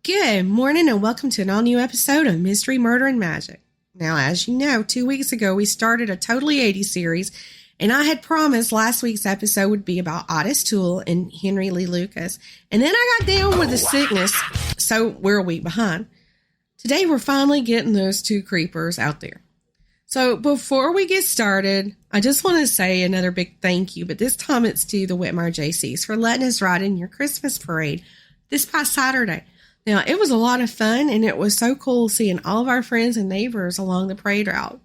Good morning and welcome to an all-new episode of Mystery, Murder, and Magic. Now, as you know, 2 weeks ago we started a totally 80s series, and I had promised last week's episode would be about Ottis Toole and Henry Lee Lucas. And then I got down with a sickness, so we're a week behind. Today we're finally getting those two creepers out there. So before we get started, I just want to say another big thank you, but this time it's to the Whitmire JCs for letting us ride in your Christmas parade this past Saturday. Now, it was a lot of fun, and it was so cool seeing all of our friends and neighbors along the parade route.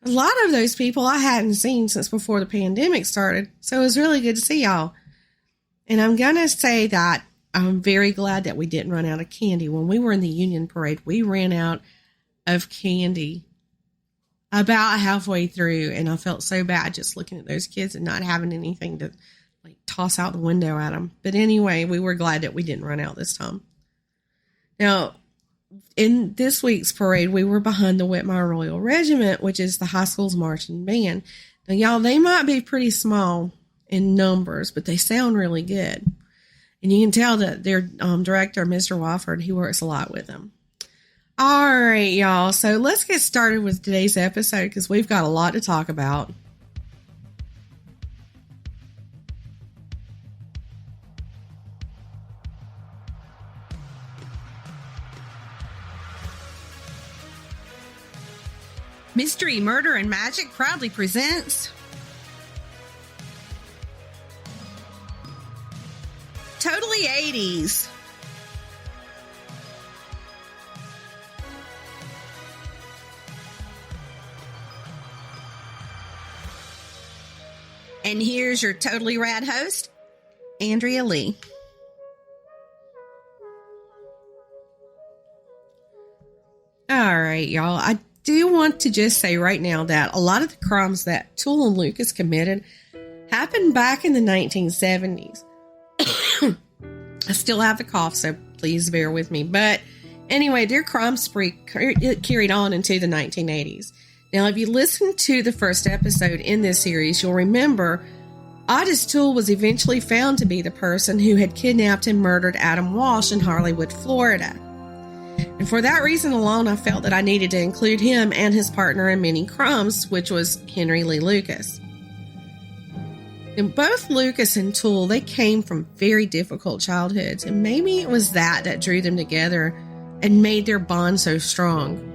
A lot of those people I hadn't seen since before the pandemic started, so it was really good to see y'all. And I'm going to say that I'm very glad that we didn't run out of candy. When we were in the Union Parade, we ran out of candy about halfway through, and I felt so bad just looking at those kids and not having anything to toss out the window at them. But anyway, we were glad that we didn't run out this time. Now, in this week's parade, we were behind the Whitmire Royal Regiment, which is the high school's marching band. Now, y'all, they might be pretty small in numbers, but they sound really good. And you can tell that their director, Mr. Wofford, he works a lot with them. All right, y'all. So let's get started with today's episode because we've got a lot to talk about. Mystery, Murder, and Magic proudly presents Totally 80s. And here's your totally rad host, Andrea Lee. All right, y'all. I do want to just say right now that a lot of the crimes that Toole and Lucas committed happened back in the 1970s. I still have the cough, so please bear with me. But anyway, their crime spree carried on into the 1980s. Now, if you listen to the first episode in this series, you'll remember Ottis Toole was eventually found to be the person who had kidnapped and murdered Adam Walsh in Hollywood, Florida. And for that reason alone, I felt that I needed to include him and his partner in many crimes, which was Henry Lee Lucas. And both Lucas and Toole, they came from very difficult childhoods, and maybe it was that drew them together and made their bond so strong.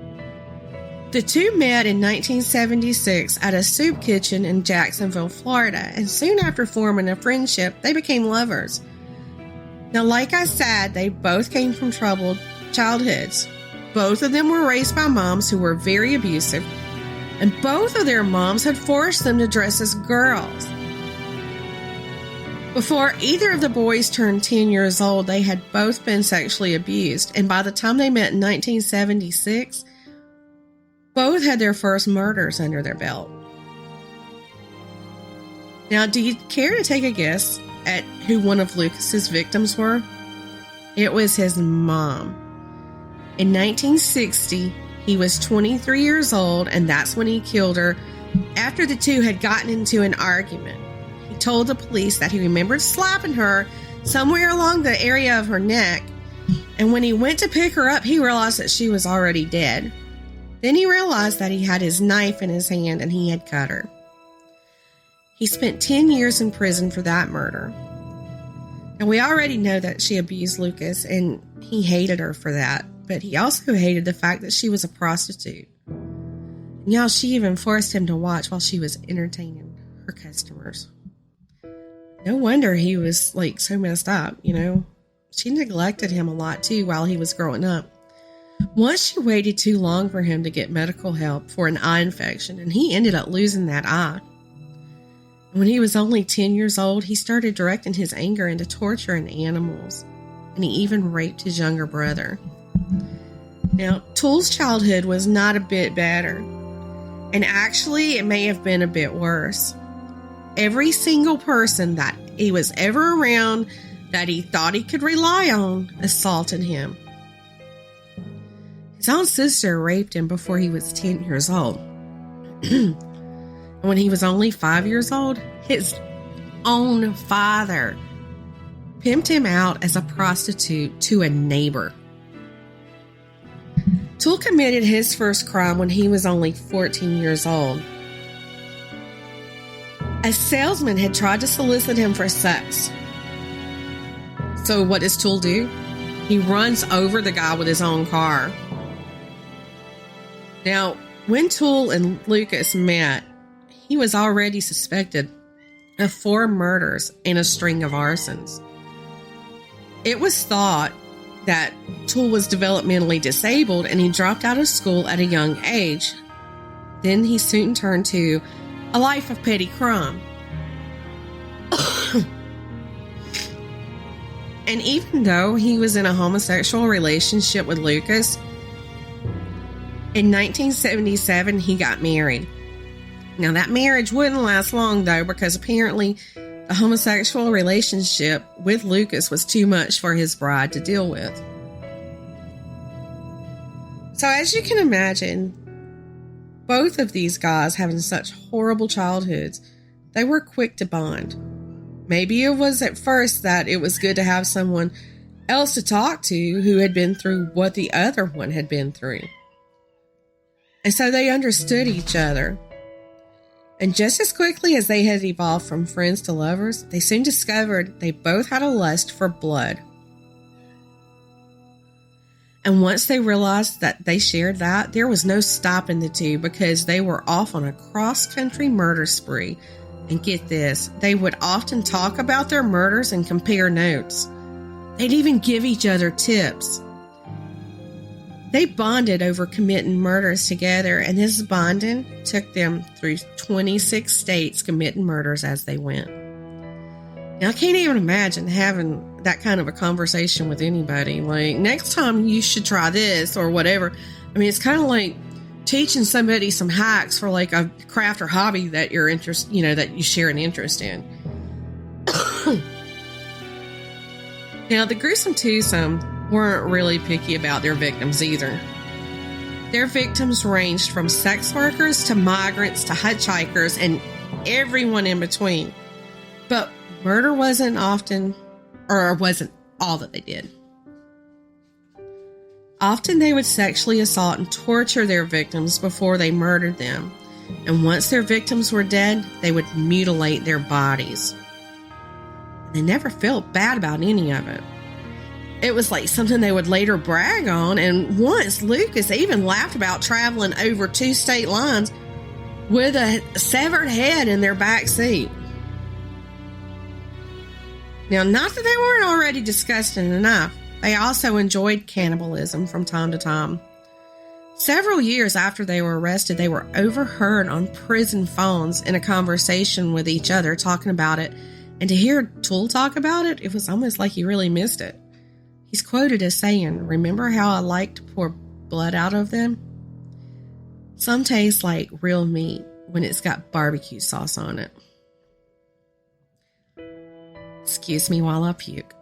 The two met in 1976 at a soup kitchen in Jacksonville, Florida, and soon after forming a friendship, they became lovers. Now, like I said, they both came from troubled childhoods. Both of them were raised by moms who were very abusive, and both of their moms had forced them to dress as girls. Before either of the boys turned 10 years old, they had both been sexually abused, and by the time they met in 1976, both had their first murders under their belt. Now, do you care to take a guess at who one of Lucas's victims were? It was his mom. In 1960, he was 23 years old, and that's when he killed her after the two had gotten into an argument. He told the police that he remembered slapping her somewhere along the area of her neck, and when he went to pick her up, he realized that she was already dead. Then he realized that he had his knife in his hand and he had cut her. He spent 10 years in prison for that murder. And we already know that she abused Lucas, and he hated her for that. But he also hated the fact that she was a prostitute. And y'all, she even forced him to watch while she was entertaining her customers. No wonder he was so messed up, She neglected him a lot too while he was growing up. Once she waited too long for him to get medical help for an eye infection, and he ended up losing that eye. When he was only 10 years old, he started directing his anger into torturing animals, and he even raped his younger brother. Now, Toole's childhood was not a bit better, and actually it may have been a bit worse. Every single person that he was ever around that he thought he could rely on assaulted him. His own sister raped him before he was 10 years old. And when he was only 5 years old, his own father pimped him out as a prostitute to a neighbor. Toole committed his first crime when he was only 14 years old. A salesman had tried to solicit him for sex. So what does Toole do? He runs over the guy with his own car. Now, when Toole and Lucas met, he was already suspected of 4 murders and a string of arsons. It was thought that Toole was developmentally disabled and he dropped out of school at a young age. Then he soon turned to a life of petty crime. And even though he was in a homosexual relationship with Lucas, in 1977 he got married. Now that marriage wouldn't last long though, because apparently the homosexual relationship with Lucas was too much for his bride to deal with. So as you can imagine, both of these guys having such horrible childhoods, they were quick to bond. Maybe it was at first that it was good to have someone else to talk to who had been through what the other one had been through. And so they understood each other. And just as quickly as they had evolved from friends to lovers, they soon discovered they both had a lust for blood. And once they realized that they shared that, there was no stopping the two, because they were off on a cross-country murder spree. And get this, they would often talk about their murders and compare notes. They'd even give each other tips. They bonded over committing murders together, and this bonding took them through 26 states committing murders as they went. Now, I can't even imagine having that kind of a conversation with anybody. Like, next time you should try this or whatever. I mean, it's kind of like teaching somebody some hacks for like a craft or hobby that you're that you share an interest in. Now, the gruesome twosome weren't really picky about their victims either. Their victims ranged from sex workers to migrants to hitchhikers and everyone in between. But murder wasn't often, or wasn't all that they did. Often they would sexually assault and torture their victims before they murdered them. And once their victims were dead, they would mutilate their bodies. They never felt bad about any of it. It was like something they would later brag on, and once Lucas even laughed about traveling over 2 state lines with a severed head in their back seat. Now, not that they weren't already disgusting enough, they also enjoyed cannibalism from time to time. Several years after they were arrested, they were overheard on prison phones in a conversation with each other talking about it, and to hear Toole talk about it, it was almost like he really missed it. He's quoted as saying, "Remember how I liked to pour blood out of them? Some taste like real meat when it's got barbecue sauce on it." Excuse me while I puke.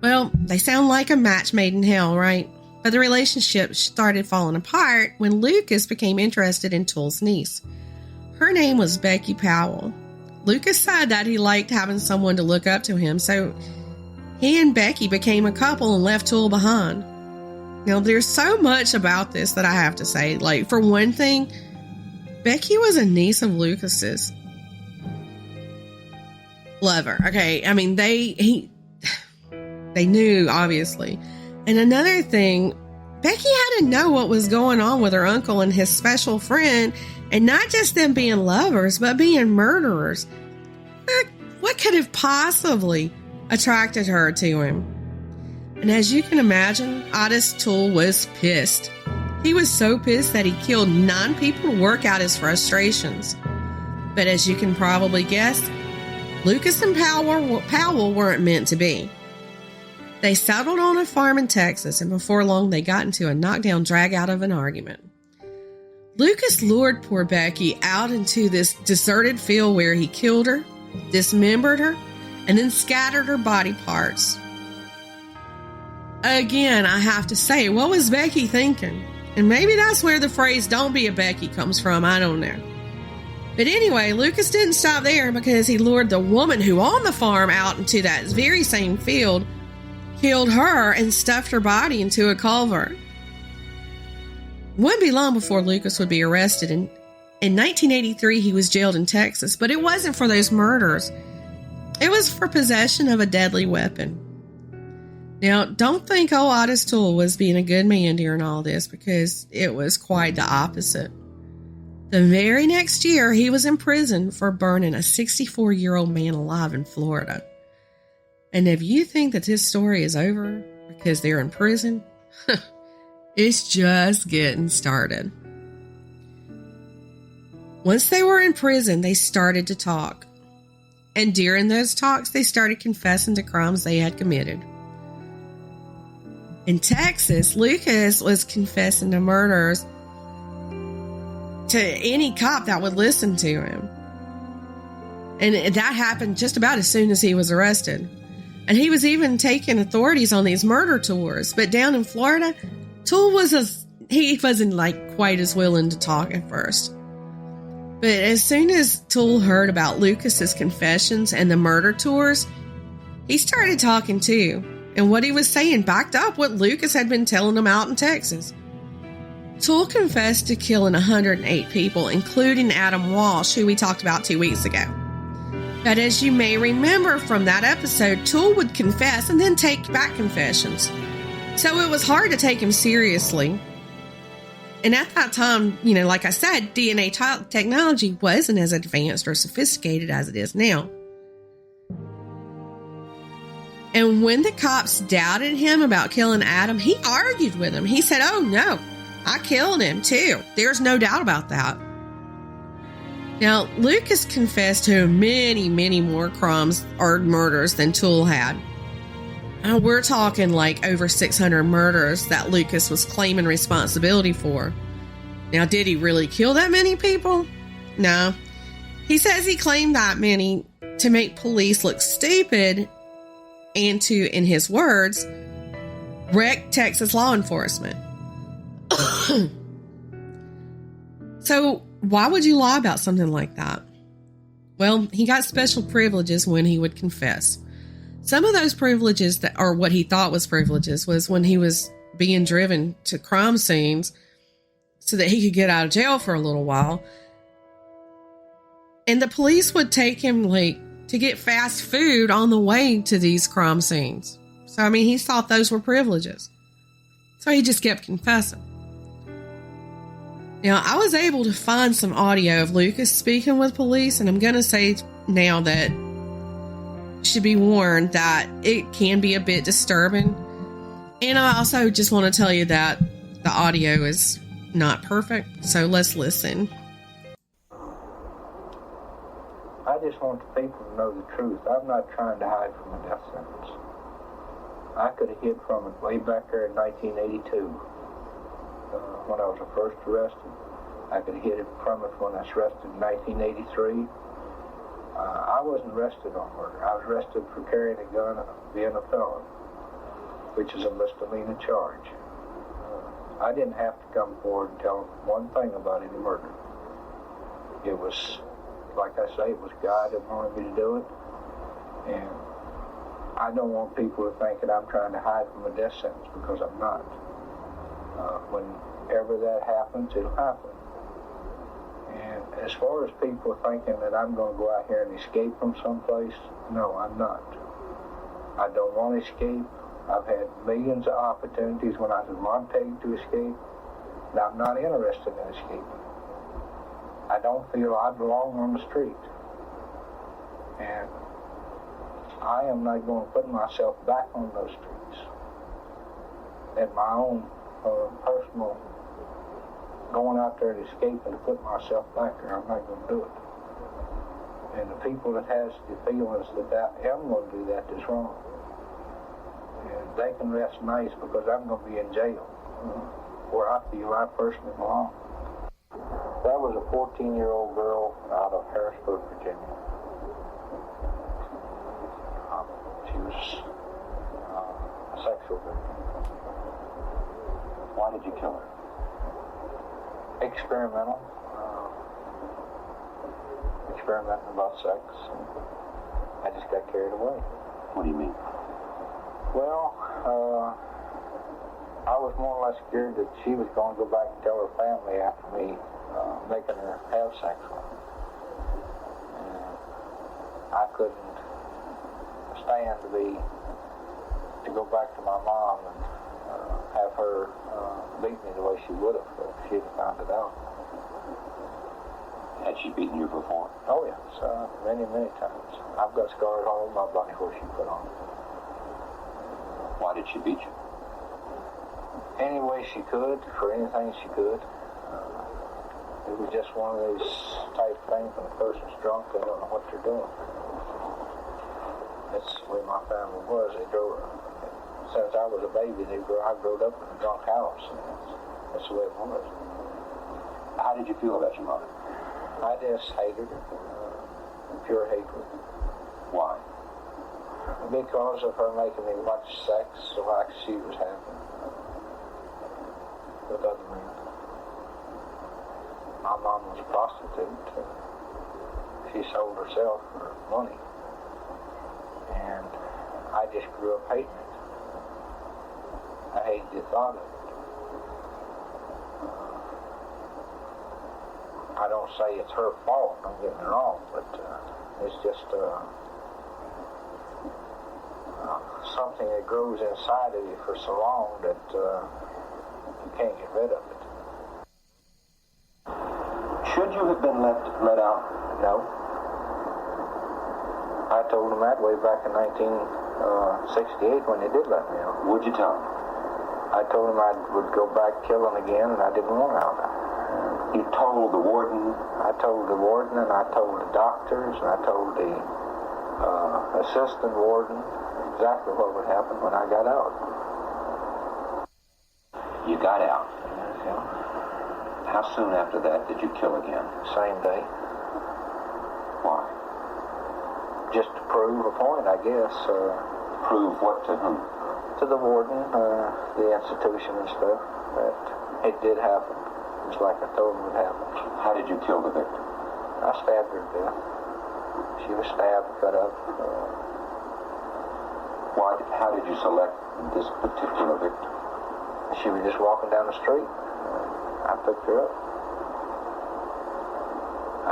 Well, they sound like a match made in hell, right? But the relationship started falling apart when Lucas became interested in Toole's niece. Her name was Becky Powell. Lucas said that he liked having someone to look up to him, so he and Becky became a couple and left Toole behind. Now, there's so much about this that I have to say. Like, for one thing, Becky was a niece of Lucas's. Lover. Okay, I mean, they knew, obviously. And another thing, Becky had to know what was going on with her uncle and his special friend, and not just them being lovers, but being murderers. What could have possibly attracted her to him? And as you can imagine, Ottis Toole was pissed. He was so pissed that he killed 9 people to work out his frustrations. But as you can probably guess, Lucas and Powell weren't meant to be. They settled on a farm in Texas, and before long they got into a knockdown drag-out of an argument. Lucas lured poor Becky out into this deserted field where he killed her, dismembered her, and then scattered her body parts. Again, I have to say, what was Becky thinking? And maybe that's where the phrase "don't be a Becky" comes from, I don't know. But anyway, Lucas didn't stop there, because he lured the woman who owned the farm out into that very same field. killed her and stuffed her body into a culvert. Wouldn't be long before Lucas would be arrested. In 1983, he was jailed in Texas, but it wasn't for those murders. It was for possession of a deadly weapon. Now, don't think Ottis Toole was being a good man during all this, because it was quite the opposite. The very next year, he was in prison for burning a 64-year-old man alive in Florida. And if you think that this story is over because they're in prison, it's just getting started. Once they were in prison, they started to talk. And during those talks, they started confessing to crimes they had committed. In Texas, Lucas was confessing to murders to any cop that would listen to him. And that happened just about as soon as he was arrested. And he was even taking authorities on these murder tours. But down in Florida, Toole wasn't like quite as willing to talk at first. But as soon as Toole heard about Lucas's confessions and the murder tours, he started talking too. And what he was saying backed up what Lucas had been telling him out in Texas. Toole confessed to killing 108 people, including Adam Walsh, who we talked about 2 weeks ago. But as you may remember from that episode, Toole would confess and then take back confessions. So it was hard to take him seriously. And at that time, like I said, DNA technology wasn't as advanced or sophisticated as it is now. And when the cops doubted him about killing Adam, he argued with them. He said, "Oh no, I killed him too. There's no doubt about that." Now, Lucas confessed to many, many more crimes or murders than Toole had. We're talking like over 600 murders that Lucas was claiming responsibility for. Now, did he really kill that many people? No. He says he claimed that many to make police look stupid and to, in his words, wreck Texas law enforcement. So, why would you lie about something like that? Well, he got special privileges when he would confess. Some of those privileges, or what he thought was privileges, was when he was being driven to crime scenes so that he could get out of jail for a little while. And the police would take him to get fast food on the way to these crime scenes. So, he thought those were privileges. So he just kept confessing. Now, I was able to find some audio of Lucas speaking with police, and I'm going to say now that you should be warned that it can be a bit disturbing. And I also just want to tell you that the audio is not perfect, so let's listen. I just want the people to know the truth. I'm not trying to hide from a death sentence. I could have hid from it way back there in 1982. When I was first arrested. I could hid from it when I was arrested in 1983. I wasn't arrested on murder. I was arrested for carrying a gun, being a felon, which is a misdemeanor charge. I didn't have to come forward and tell them one thing about any murder. It was, like I say, it was God that wanted me to do it. And I don't want people to think that I'm trying to hide from a death sentence, because I'm not. Whenever that happens, it'll happen. And as far as people thinking that I'm going to go out here and escape from someplace, no, I'm not. I don't want to escape. I've had millions of opportunities when I was in Montague to escape, and I'm not interested in escaping. I don't feel I belong on the street. And I am not going to put myself back on those streets at my own personal going out there to escape and to put myself back there. I'm not going to do it. And the people that has the feelings that I am going to do that is wrong. And they can rest nice, because I'm going to be in jail where I feel I personally belong. That was a 14-year-old girl out of Harrisburg, Virginia. She was a sexual victim. Why did you kill her? Experimental. Experimenting about sex. I just got carried away. What do you mean? Well, was more or less scared that she was going to go back and tell her family after me making her have sex with her. And I couldn't stand to go back to my mom and have her beat me the way she would have if she'd have found it out. Had she beaten you before? Oh, yes, many, many times. I've got scars all over my body where she put on. Why did she beat you? Any way she could, for anything she could. It was just one of those type things when a person's drunk, they don't know what they're doing. That's the way my family was. They drove, since I was a baby, I grew up in a drunk house. And that's the way it was. How did you feel about your mother? I just hated her. Pure hatred. Why? Because of her making me watch sex like she was having with other men. My mom was a prostitute. She sold herself for money. And I just grew up hating it. I hated the thought of it. I don't say it's her fault, don't get me wrong, but it's just something that grows inside of you for so long that you can't get rid of it. Should you have been let out? No. I told them that way back in 1968 when they did let me out. Would you tell them? I told them I would go back killing again, and I didn't want out. You told the warden? I told the warden, and I told the doctors, and I told the assistant warden exactly what would happen when I got out. You got out. Yeah. How soon after that did you kill again? Same day. Why? Just to prove a point, I guess. Prove what to whom? To the warden, the institution and stuff, that it did happen. Just like I told him it would happen. How did you kill the victim? I stabbed her to death. She was stabbed, cut up. How did you select this particular victim? She was just walking down the street. I picked her up.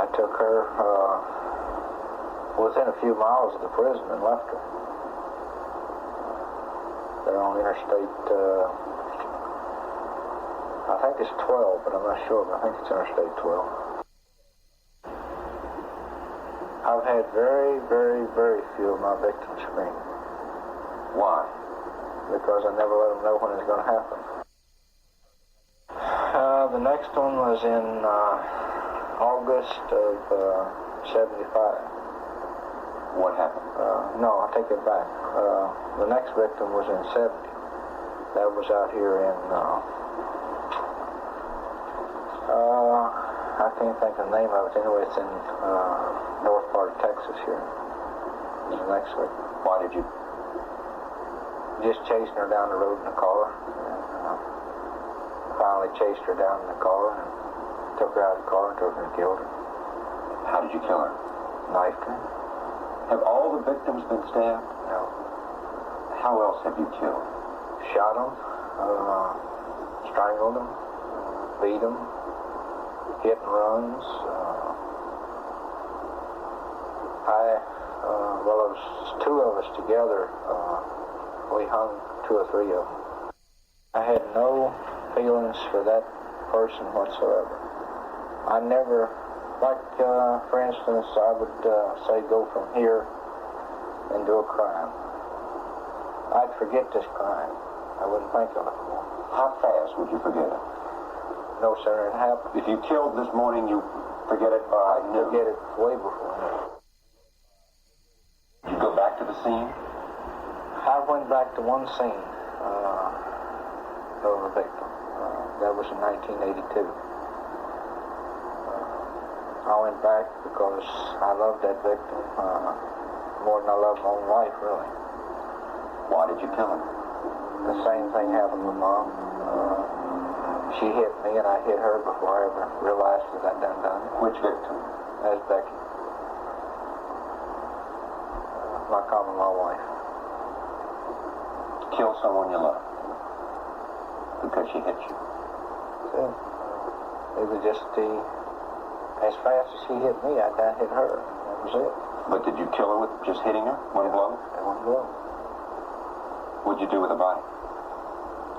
I took her within a few miles of the prison and left her. They're on Interstate, I think it's 12, but I'm not sure, but I think it's Interstate 12. I've had very, very, very few of my victims scream. Why? Because I never let them know when it's going to happen. The next one was in August of 75. What happened? No, I take it back. The next victim was in 70. That was out here in, I can't think of the name of it. Anyway, it's in north part of Texas here. The next victim. Why did you? Just chasing her down the road in a car. And, finally chased her down in the car and took her out of the car and took her and killed her. How did you kill her? Knifed her. Have all the victims been stabbed? No. How else have you killed? Shot them, strangled them, beat them, hit and runs. Well, it was two of us together. We hung two or three of them. I had no feelings for that person whatsoever. I never, like, for instance, I would say go from here and do a crime. I'd forget this crime. I wouldn't think of it more. How fast would you forget it? No sooner it happened. If you killed this morning, you forget it by noon. Forget it way before noon. You go back to the scene? I went back to one scene of a victim. That was in 1982. I went back because I loved that victim more than I loved my own life, really. Why did you kill her? The same thing happened with Mom. She hit me and I hit her before I ever realized that I'd done it. Which victim? That's Becky. My common law wife. Kill someone you love? because she hit you? So, it was just as fast as she hit me, I kind of hit her. That was it. But did you kill her with just hitting her? One blow? One blow. What'd you do with the body?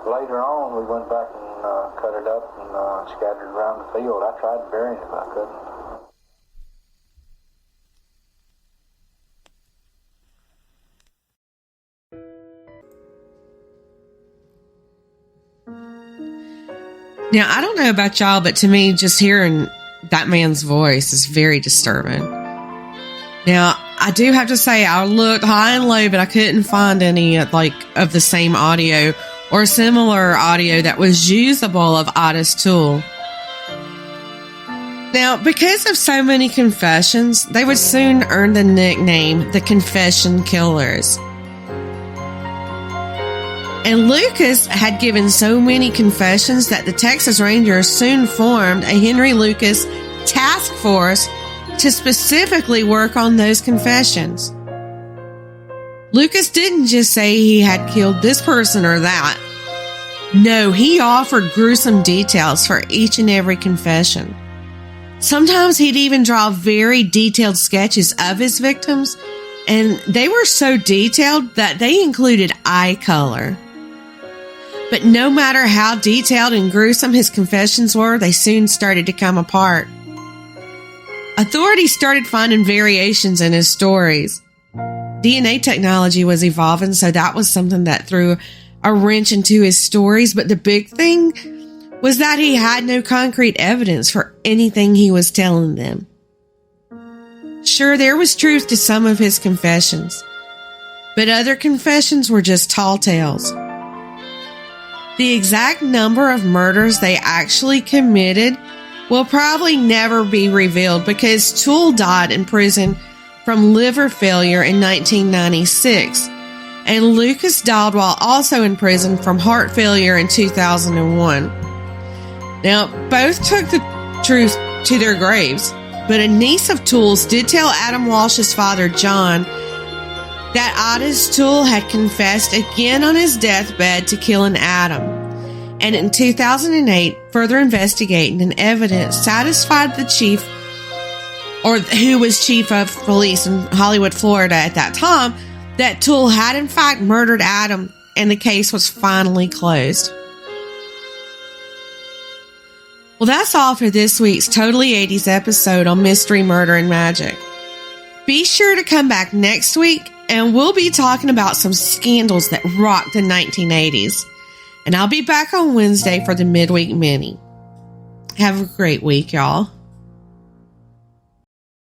Later on, we went back and cut it up and scattered around the field. I tried burying it, but I couldn't. Now, I don't know about y'all, but to me, just hearing that man's voice is very disturbing. Now, I do have to say, I looked high and low, but I couldn't find any of the same audio or similar audio that was usable of Ottis Toole. Now, because of so many confessions, they would soon earn the nickname the Confession Killers. And Lucas had given so many confessions that the Texas Rangers soon formed a Henry Lucas task force to specifically work on those confessions. Lucas didn't just say he had killed this person or that. No, he offered gruesome details for each and every confession. Sometimes he'd even draw very detailed sketches of his victims, and they were so detailed that they included eye color. But no matter how detailed and gruesome his confessions were, they soon started to come apart. Authorities started finding variations in his stories. DNA technology was evolving, so that was something that threw a wrench into his stories. But the big thing was that he had no concrete evidence for anything he was telling them. Sure, there was truth to some of his confessions, but other confessions were just tall tales. The exact number of murders they actually committed will probably never be revealed because Toole died in prison from liver failure in 1996, and Lucas died while also in prison from heart failure in 2001. Now, both took the truth to their graves, but a niece of Toole's did tell Adam Walsh's father, John, that Ottis Toole had confessed again on his deathbed to killing Adam. And in 2008, further investigating and evidence satisfied the chief, or who was chief of police in Hollywood, Florida at that time, that Toole had in fact murdered Adam, and the case was finally closed. Well, that's all for this week's Totally 80s episode on Mystery, Murder, and Magic. Be sure to come back next week, and we'll be talking about some scandals that rocked the 1980s. And I'll be back on Wednesday for the Midweek Mini. Have a great week, y'all.